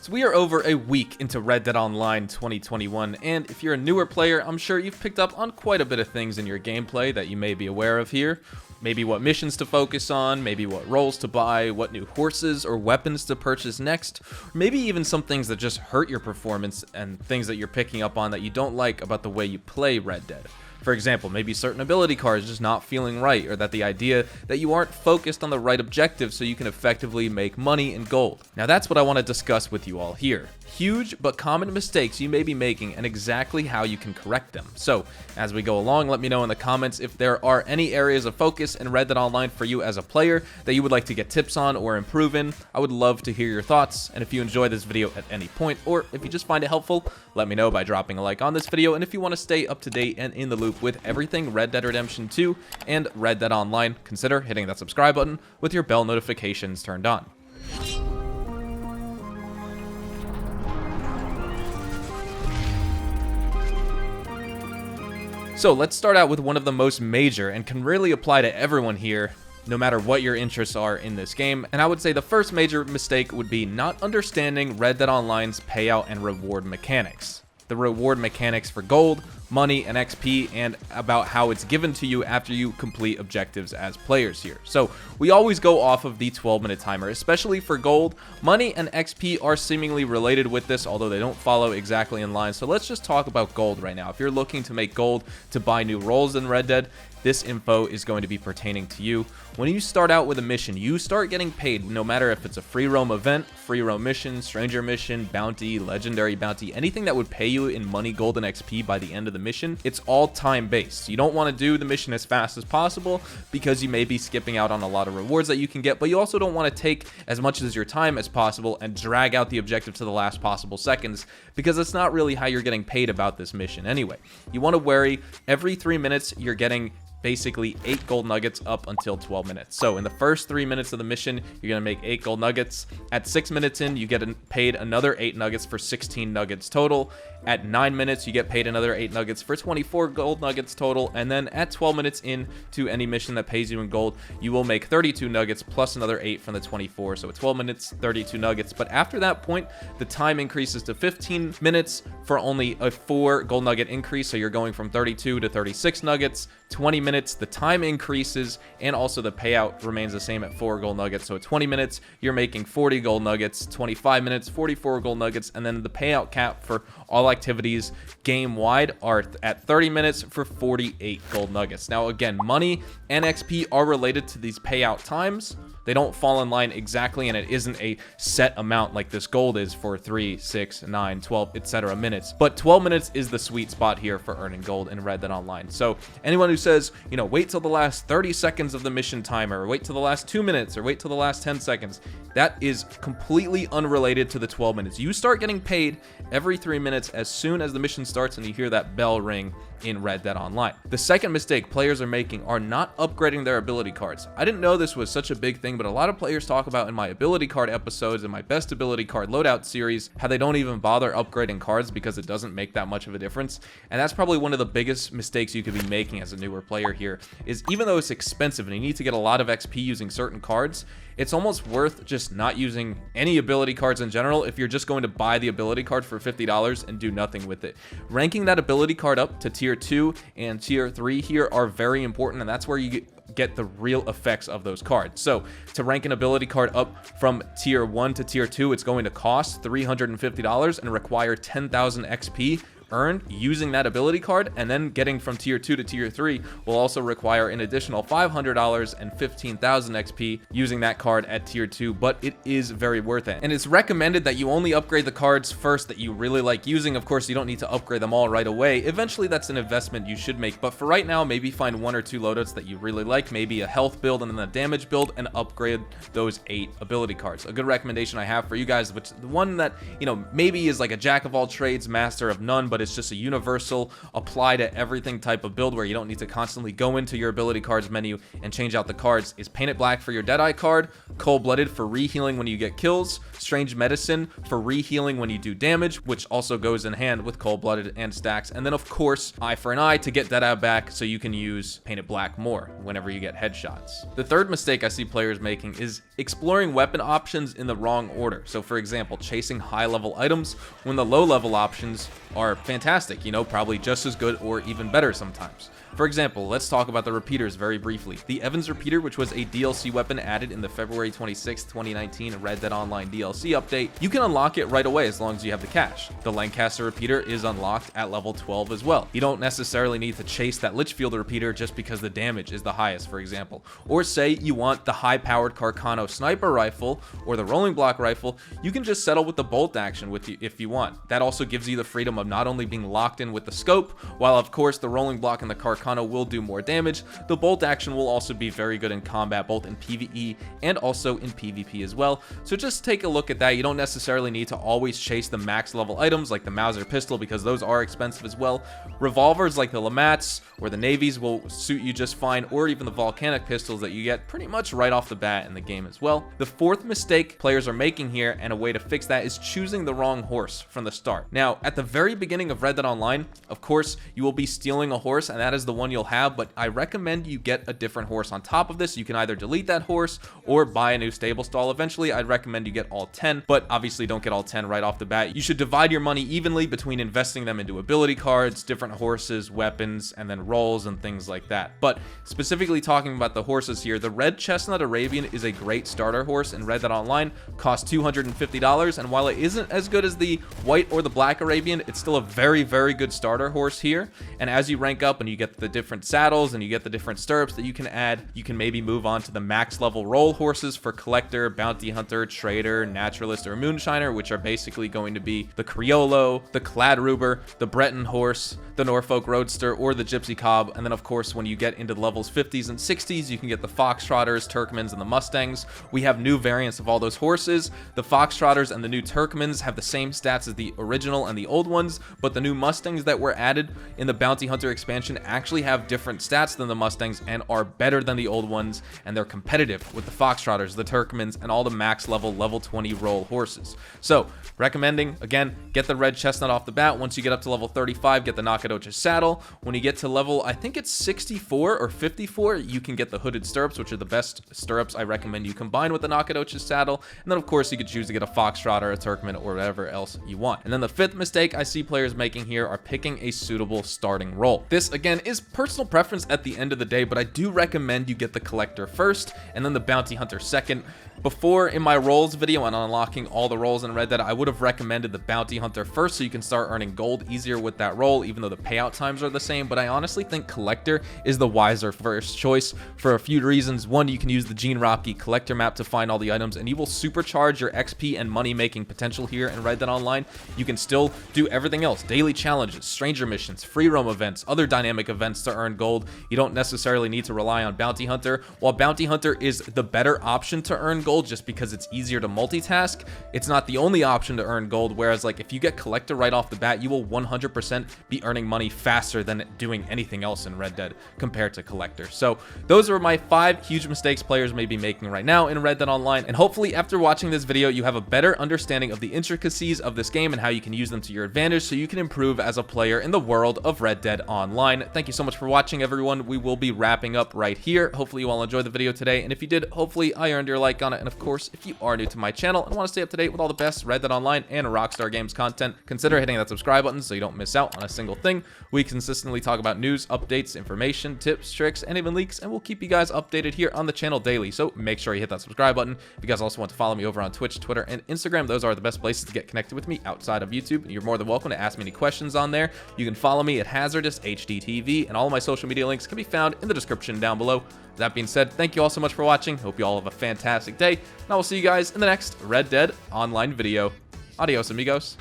So we are over a week into Red Dead Online 2021, and if you're a newer player, I'm sure you've picked up on quite a bit of things in your gameplay that you may be aware of here. Maybe what missions to focus on, maybe what roles to buy, what new horses or weapons to purchase next, maybe even some things that just hurt your performance and things that you're picking up on that you don't like about the way you play Red Dead. For example, maybe certain ability cards just not feeling right, or that the idea that you aren't focused on the right objective so you can effectively make money and gold. Now that's what I want to discuss with you all here. Huge but common mistakes you may be making and exactly how you can correct them. So as we go along, let me know in the comments if there are any areas of focus in Red Dead Online for you as a player that you would like to get tips on or improve in. I would love to hear your thoughts, and if you enjoy this video at any point, or if you just find it helpful, let me know by dropping a like on this video. And if you want to stay up to date and in the loop with everything Red Dead Redemption 2 and Red Dead Online, consider hitting that subscribe button with your bell notifications turned on. So let's start out with one of the most major and can really apply to everyone here, no matter what your interests are in this game. And I would say the first major mistake would be not understanding Red Dead Online's payout and reward mechanics. The reward mechanics for gold, money, and XP, and about how it's given to you after you complete objectives as players here. So we always go off of the 12-minute timer, especially for gold. Money and XP are seemingly related with this, although they don't follow exactly in line. So let's just talk about gold right now. If you're looking to make gold to buy new roles in Red Dead, this info is going to be pertaining to you. When you start out with a mission, you start getting paid no matter if it's a free roam event, free roam mission, stranger mission, bounty, legendary bounty, anything that would pay you in money, gold, and XP by the end of the mission. It's all time based. You don't want to do the mission as fast as possible because you may be skipping out on a lot of rewards that you can get, but you also don't want to take as much as your time as possible and drag out the objective to the last possible seconds, because it's not really how you're getting paid about this mission anyway. You want to worry every 3 minutes you're getting basically 8 gold nuggets up until 12 minutes. So in the first 3 minutes of the mission, you're going to make 8 gold nuggets. At 6 minutes in, you get paid another 8 nuggets for 16 nuggets total. At 9 minutes, you get paid another 8 nuggets for 24 gold nuggets total. And then at 12 minutes into any mission that pays you in gold, you will make 32 nuggets plus another 8 from the 24. So at 12 minutes, 32 nuggets. But after that point, the time increases to 15 minutes for only a 4 gold nugget increase. So you're going from 32 to 36 nuggets. 20 minutes, the time increases, and also the payout remains the same at 4 gold nuggets. So at 20 minutes, you're making 40 gold nuggets, 25 minutes, 44 gold nuggets, and then the payout cap for all activities game-wide are at 30 minutes for 48 gold nuggets. Now again, money and XP are related to these payout times. They don't fall in line exactly, and it isn't a set amount like this gold is for 3, 6, 9, 12, etc. minutes. But 12 minutes is the sweet spot here for earning gold in Red Dead Online. So anyone who says, you know, wait till the last 30 seconds of the mission timer, or wait till the last 2 minutes, or wait till the last 10 seconds, that is completely unrelated to the 12 minutes. You start getting paid every 3 minutes as soon as the mission starts and you hear that bell ring in Red Dead Online. The second mistake players are making are not upgrading their ability cards. I didn't know this was such a big thing, but a lot of players talk about in my ability card episodes, in my best ability card loadout series, how they don't even bother upgrading cards because it doesn't make that much of a difference. And that's probably one of the biggest mistakes you could be making as a newer player here, is even though it's expensive and you need to get a lot of XP using certain cards, it's almost worth just not using any ability cards in general if you're just going to buy the ability card for $50 and do nothing with it. Ranking that ability card up to tier 2 and tier 3 here are very important, and that's where you get the real effects of those cards. So to rank an ability card up from tier 1 to tier 2, it's going to cost $350 and require 10,000 XP earned using that ability card, and then getting from tier 2 to tier 3 will also require an additional $500 and 15,000 XP using that card at tier 2, but it is very worth it. And it's recommended that you only upgrade the cards first that you really like using. Of course, you don't need to upgrade them all right away. Eventually, that's an investment you should make, but for right now, maybe find 1 or 2 loadouts that you really like, maybe a health build and then a damage build, and upgrade those 8 ability cards. A good recommendation I have for you guys, which the one that, you know, maybe is like a jack of all trades, master of none, but but it's just a universal apply to everything type of build where you don't need to constantly go into your ability cards menu and change out the cards, is Painted Black for your Deadeye card, Cold-Blooded for re-healing when you get kills, Strange Medicine for re-healing when you do damage, which also goes in hand with Cold-Blooded and stacks, and then of course Eye for an Eye to get Deadeye back so you can use Painted Black more whenever you get headshots. The third mistake I see players making is exploring weapon options in the wrong order. So for example, chasing high level items when the low level options are fantastic, you know, probably just as good or even better sometimes. For example, let's talk about the repeaters very briefly. The Evans repeater, which was a DLC weapon added in the February 26, 2019 Red Dead Online DLC update, you can unlock it right away as long as you have the cash. The Lancaster repeater is unlocked at level 12 as well. You don't necessarily need to chase that Litchfield repeater just because the damage is the highest, for example. Or say you want the high-powered Carcano sniper rifle or the rolling block rifle, you can just settle with the bolt action with you if you want. That also gives you the freedom of not only being locked in with the scope, while of course the rolling block and the Carcano will do more damage, the bolt action will also be very good in combat, both in PvE and also in PvP as well. So just take a look at that. You don't necessarily need to always chase the max level items like the Mauser pistol because those are expensive as well. Revolvers like the Lamats or the Navies will suit you just fine, or even the volcanic pistols that you get pretty much right off the bat in the game as well. The fourth mistake players are making here, and a way to fix that, is choosing the wrong horse from the start. Now, at the very beginning of Red Dead Online, of course, you will be stealing a horse, and that is the one you'll have, but I recommend you get a different horse on top of this. You can either delete that horse or buy a new stable stall. Eventually, I'd recommend you get all 10, but obviously don't get all 10 right off the bat. You should divide your money evenly between investing them into ability cards, different horses, weapons, and then rolls and things like that. But specifically talking about the horses here, the Red Chestnut Arabian is a great starter horse in Red Dead Online, costs $250, and while it isn't as good as the White or the Black Arabian, it's still a very, very good starter horse here. And as you rank up and you get the different saddles and you get the different stirrups that you can add, you can maybe move on to the max level roll horses for Collector, Bounty Hunter, Trader, Naturalist, or Moonshiner, which are basically going to be the Criollo, the Cladruber, the Breton horse, the Norfolk Roadster, or the Gypsy Cob. And then of course, when you get into the levels 50s and 60s, you can get the Foxtrotters, Turkmens, and the Mustangs. We have new variants of all those horses. The Foxtrotters and the new Turkmens have the same stats as the original and the old ones, but the new Mustangs that were added in the Bounty Hunter expansion actually have different stats than the Mustangs and are better than the old ones, and they're competitive with the Foxtrotters, the Turkmens, and all the max level 20 roll horses. So recommending, again, get the Red Chestnut off the bat. Once you get up to level 35, get the Nacogdoches saddle. When you get to level, I think it's 64 or 54, you can get the hooded stirrups, which are the best stirrups I recommend you combine with the Nacogdoches saddle. And then of course you could choose to get a Foxtrotter, a Turkmen, or whatever else you want. And then the fifth mistake I see players making here are picking a suitable starting role. This again is personal preference at the end of the day, but I do recommend you get the Collector first and then the Bounty Hunter second. Before, in my roles video on unlocking all the roles in Red Dead, I would have recommended the Bounty Hunter first so you can start earning gold easier with that role, even though the payout times are the same. But I honestly think Collector is the wiser first choice for a few reasons. One, you can use the Gene Ropke Collector map to find all the items, and you will supercharge your XP and money making potential here in Red Dead Online. You can still do everything else: daily challenges, stranger missions, free roam events, other dynamic events to earn gold. You don't necessarily need to rely on Bounty Hunter. While Bounty Hunter is the better option to earn gold just because it's easier to multitask, it's not the only option to earn gold. Whereas like if you get Collector right off the bat, you will 100% be earning money faster than doing anything else in Red Dead compared to Collector. So those are my 5 huge mistakes players may be making right now in Red Dead Online, and hopefully after watching this video you have a better understanding of the intricacies of this game and how you can use them to your advantage so you can improve as a player in the world of Red Dead Online. Thank you so much for watching, everyone. We will be wrapping up right here. Hopefully you all enjoyed the video today, and if you did, hopefully I earned your like on it. And of course, if you are new to my channel and want to stay up to date with all the best Red Dead Online and Rockstar Games content, consider hitting that subscribe button so you don't miss out on a single thing. We consistently talk about news, updates, information, tips, tricks, and even leaks, and we'll keep you guys updated here on the channel daily. So make sure you hit that subscribe button. If you guys also want to follow me over on Twitch, Twitter, and Instagram, those are the best places to get connected with me outside of YouTube. You're more than welcome to ask me any questions on there. You can follow me at Hazardous HDTV, and all of my social media links can be found in the description down below. That being said, thank you all so much for watching. Hope you all have a fantastic day, and I will see you guys in the next Red Dead Online video. Adios, amigos.